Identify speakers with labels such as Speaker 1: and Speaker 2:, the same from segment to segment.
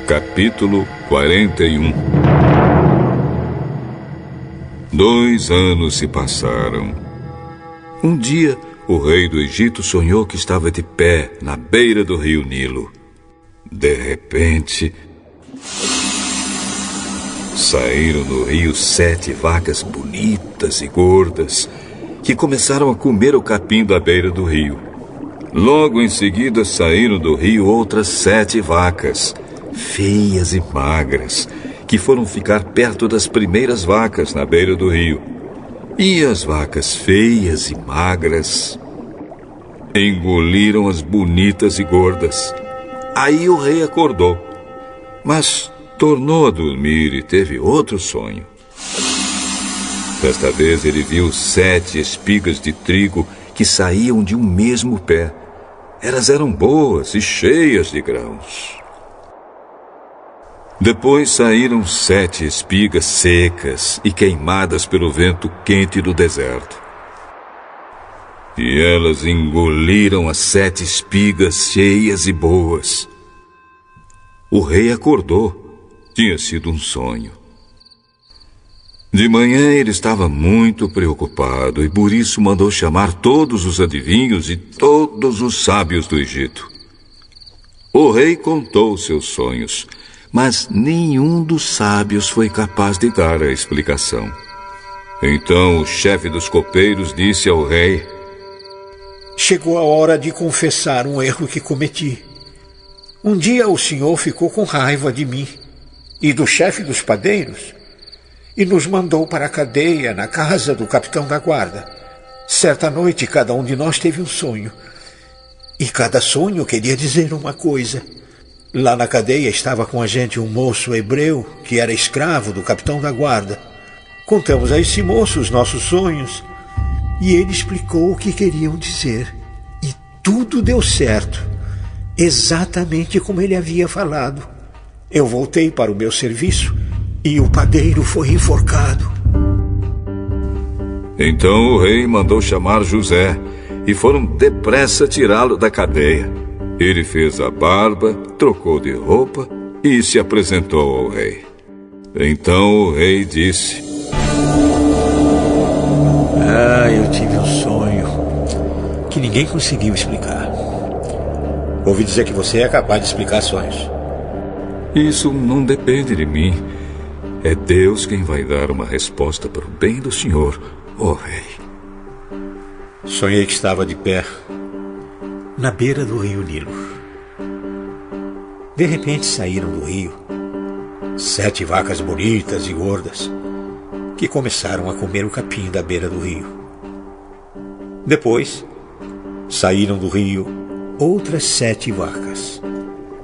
Speaker 1: Capítulo 41. 2 anos se passaram. Um dia, o rei do Egito sonhou que estava de pé na beira do rio Nilo. De repente, saíram do rio 7 vacas bonitas e gordas, que começaram a comer o capim da beira do rio. Logo em seguida, saíram do rio outras 7 vacas, feias e magras, que foram ficar perto das primeiras vacas na beira do rio. E as vacas feias e magras engoliram as bonitas e gordas. Aí o rei acordou, mas tornou a dormir e teve outro sonho. Desta vez ele viu 7 espigas de trigo que saíam de um mesmo pé. Elas eram boas e cheias de grãos. Depois saíram 7 espigas secas e queimadas pelo vento quente do deserto. E elas engoliram as 7 espigas cheias e boas. O rei acordou. Tinha sido um sonho. De manhã ele estava muito preocupado e por isso mandou chamar todos os adivinhos e todos os sábios do Egito. O rei contou seus sonhos, mas nenhum dos sábios foi capaz de dar a explicação. Então o chefe dos copeiros disse ao rei:
Speaker 2: chegou a hora de confessar um erro que cometi. Um dia o senhor ficou com raiva de mim e do chefe dos padeiros e nos mandou para a cadeia na casa do capitão da guarda. Certa noite cada um de nós teve um sonho e cada sonho queria dizer uma coisa. Lá na cadeia estava com a gente um moço hebreu que era escravo do capitão da guarda. Contamos a esse moço os nossos sonhos e ele explicou o que queriam dizer. E tudo deu certo, exatamente como ele havia falado. Eu voltei para o meu serviço e o padeiro foi enforcado.
Speaker 1: Então o rei mandou chamar José e foram depressa tirá-lo da cadeia. Ele fez a barba, trocou de roupa e se apresentou ao rei. Então o rei disse:
Speaker 2: eu tive um sonho que ninguém conseguiu explicar. Ouvi dizer que você é capaz de explicar sonhos.
Speaker 1: Isso não depende de mim. É Deus quem vai dar uma resposta para o bem do senhor, ó rei.
Speaker 2: Sonhei que estava de pé na beira do rio Nilo. De repente saíram do rio 7 vacas bonitas e gordas que começaram a comer o capim da beira do rio. Depois saíram do rio outras 7 vacas,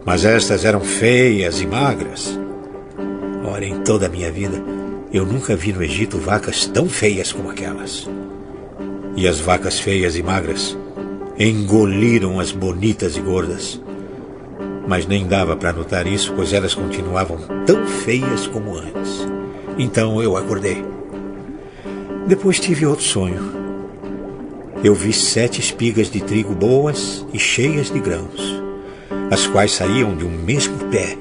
Speaker 2: mas estas eram feias e magras. Ora, em toda a minha vida eu nunca vi no Egito vacas tão feias como aquelas. E as vacas feias e magras engoliram as bonitas e gordas. Mas nem dava para notar isso, pois elas continuavam tão feias como antes. Então eu acordei. Depois tive outro sonho. Eu vi 7 espigas de trigo boas e cheias de grãos, as quais saíam de um mesmo pé.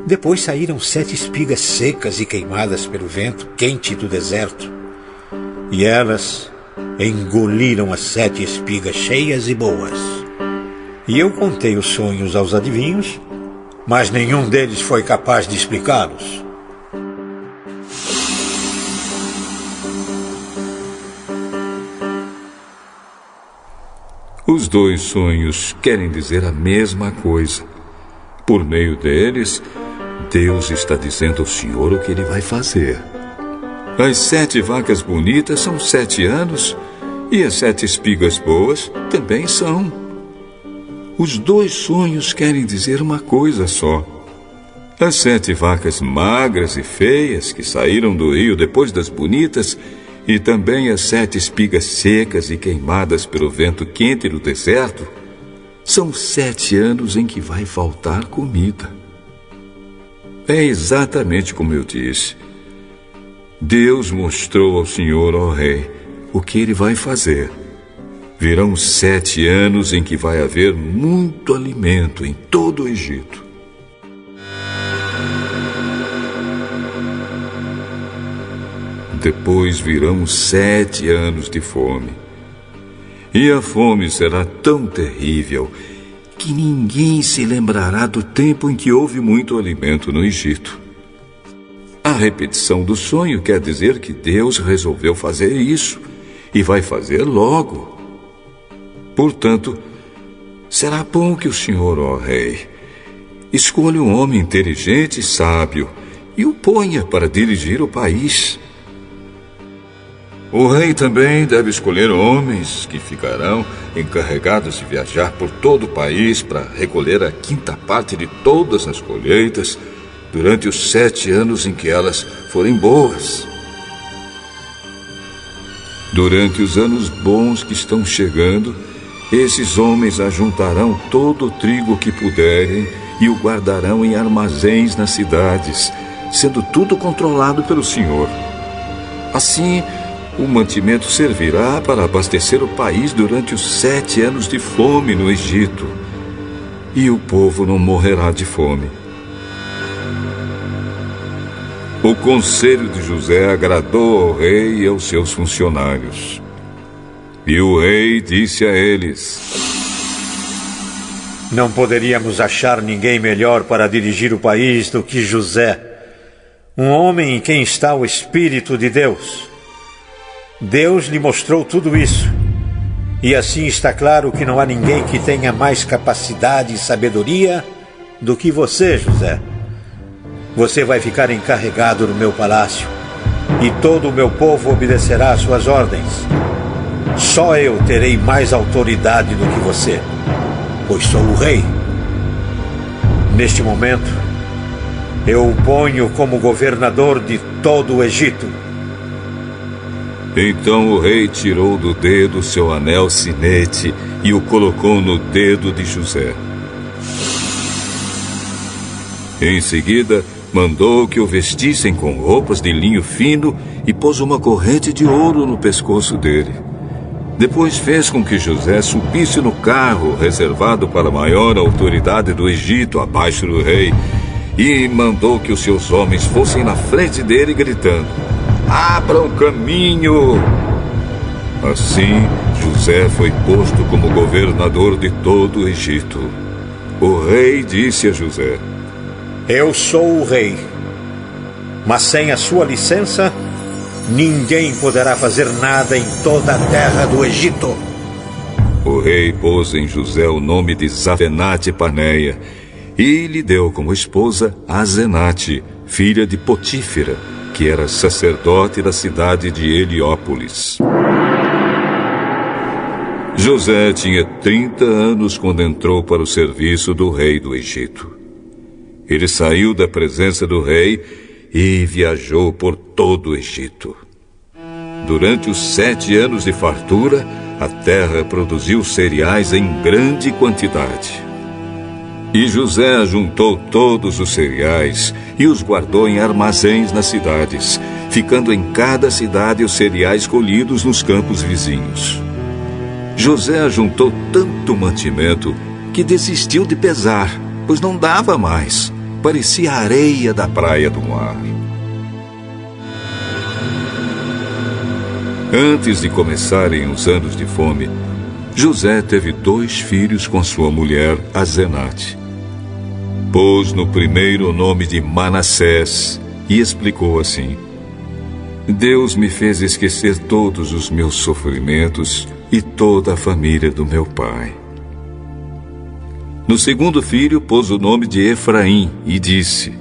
Speaker 2: Depois saíram 7 espigas secas e queimadas pelo vento quente do deserto. E elas engoliram as 7 espigas cheias e boas. E eu contei os sonhos aos adivinhos, mas nenhum deles foi capaz de explicá-los.
Speaker 1: Os 2 sonhos querem dizer a mesma coisa. Por meio deles, Deus está dizendo ao Senhor o que Ele vai fazer. As 7 vacas bonitas são 7 anos e as 7 espigas boas também são. Os 2 sonhos querem dizer uma coisa só. As 7 vacas magras e feias que saíram do rio depois das bonitas e também as 7 espigas secas e queimadas pelo vento quente do deserto são 7 anos em que vai faltar comida. É exatamente como eu disse. Deus mostrou ao Senhor, ó rei, o que Ele vai fazer. Virão 7 anos em que vai haver muito alimento em todo o Egito. Depois virão 7 anos de fome. E a fome será tão terrível que ninguém se lembrará do tempo em que houve muito alimento no Egito. A repetição do sonho quer dizer que Deus resolveu fazer isso e vai fazer logo. Portanto, será bom que o senhor, ó rei, escolha um homem inteligente e sábio e o ponha para dirigir o país. O rei também deve escolher homens que ficarão encarregados de viajar por todo o país para recolher a 5ª parte de todas as colheitas durante os 7 anos em que elas forem boas. Durante os anos bons que estão chegando, esses homens ajuntarão todo o trigo que puderem e o guardarão em armazéns nas cidades, sendo tudo controlado pelo Senhor. Assim, o mantimento servirá para abastecer o país durante os 7 anos de fome no Egito, e o povo não morrerá de fome. O conselho de José agradou ao rei e aos seus funcionários. E o rei disse a eles:
Speaker 2: Não poderíamos achar ninguém melhor para dirigir o país do que José, um homem em quem está o Espírito de Deus. Deus lhe mostrou tudo isso, e assim está claro que não há ninguém que tenha mais capacidade e sabedoria do que você, José. Você vai ficar encarregado no meu palácio, e todo o meu povo obedecerá às suas ordens. Só eu terei mais autoridade do que você, pois sou o rei. Neste momento, eu o ponho como governador de todo o Egito.
Speaker 1: Então o rei tirou do dedo seu anel sinete e o colocou no dedo de José. Em seguida, mandou que o vestissem com roupas de linho fino e pôs uma corrente de ouro no pescoço dele. Depois fez com que José subisse no carro reservado para a maior autoridade do Egito, abaixo do rei, e mandou que os seus homens fossem na frente dele gritando: Abram caminho! Assim, José foi posto como governador de todo o Egito. O rei disse a José:
Speaker 2: Eu sou o rei, mas sem a sua licença, ninguém poderá fazer nada em toda a terra do Egito.
Speaker 1: O rei pôs em José o nome de Zafenate-Paneia e lhe deu como esposa Azenate, filha de Potífera, que era sacerdote da cidade de Heliópolis. José tinha 30 anos quando entrou para o serviço do rei do Egito. Ele saiu da presença do rei e viajou por todo o Egito. Durante os 7 anos de fartura, a terra produziu cereais em grande quantidade. E José ajuntou todos os cereais e os guardou em armazéns nas cidades, ficando em cada cidade os cereais colhidos nos campos vizinhos. José ajuntou tanto mantimento que desistiu de pesar, pois não dava mais. Parecia a areia da praia do mar. Antes de começarem os anos de fome, José teve 2 filhos com sua mulher, Azenate. Pôs no primeiro o nome de Manassés e explicou assim: Deus me fez esquecer todos os meus sofrimentos e toda a família do meu pai. No segundo filho, pôs o nome de Efraim e disse: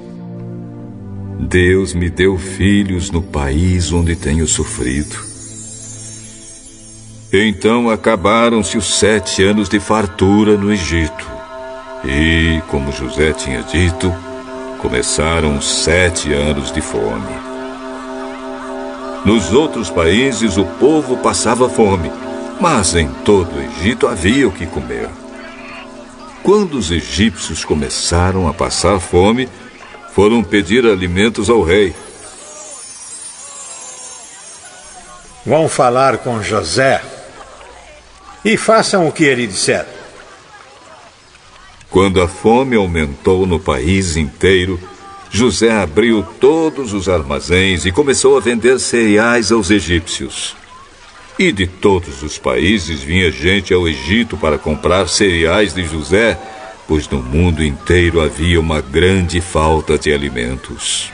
Speaker 1: Deus me deu filhos no país onde tenho sofrido. Então acabaram-se os 7 anos de fartura no Egito. E, como José tinha dito, começaram os 7 anos de fome. Nos outros países o povo passava fome, mas em todo o Egito havia o que comer. Quando os egípcios começaram a passar fome, foram pedir alimentos ao rei.
Speaker 2: Vão falar com José e façam o que ele disser.
Speaker 1: Quando a fome aumentou no país inteiro, José abriu todos os armazéns e começou a vender cereais aos egípcios. E de todos os países vinha gente ao Egito para comprar cereais de José, pois no mundo inteiro havia uma grande falta de alimentos.